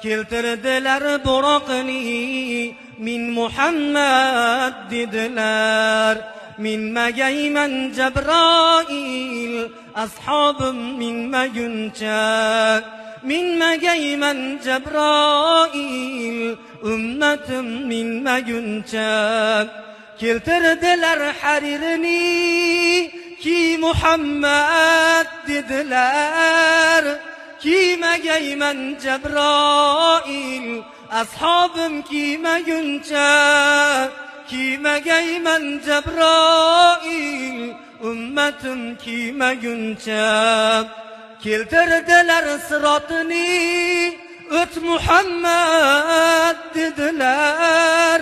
keltirdilar buroqni, min Muhammad dedilar. Minmagayman Jabroil, ashobim minmaguncha. Minmagayman Jabroil, ummatim minmaguncha. Keltirdilar haririni, ki Muhammad dedilar. Kiymagayman Jabroil, ashobim kiymaguncha. Kiymagayman Jabroil, ummatim kiymaguncha. Keltirdilar sirotini, o't Muhammad dedilar.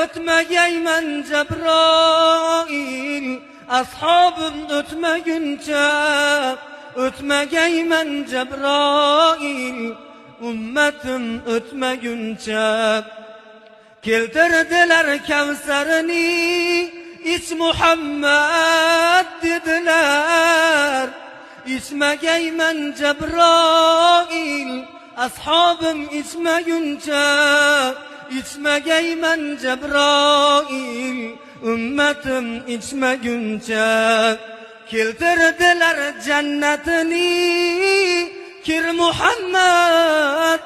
O'tmagayman Jabroil, ashobim o'tmaguncha. O'tmagayman Jabroil, ummatim o'tmaguncha. Keltirdilar Kavsarini, ich Muhammad dedilar. İchmagayman Jabroil, ashobim ichmaguncha. İchmagayman Jabroil, ummatim ichmaguncha. Keltirdilar jannatini, kir Muhammad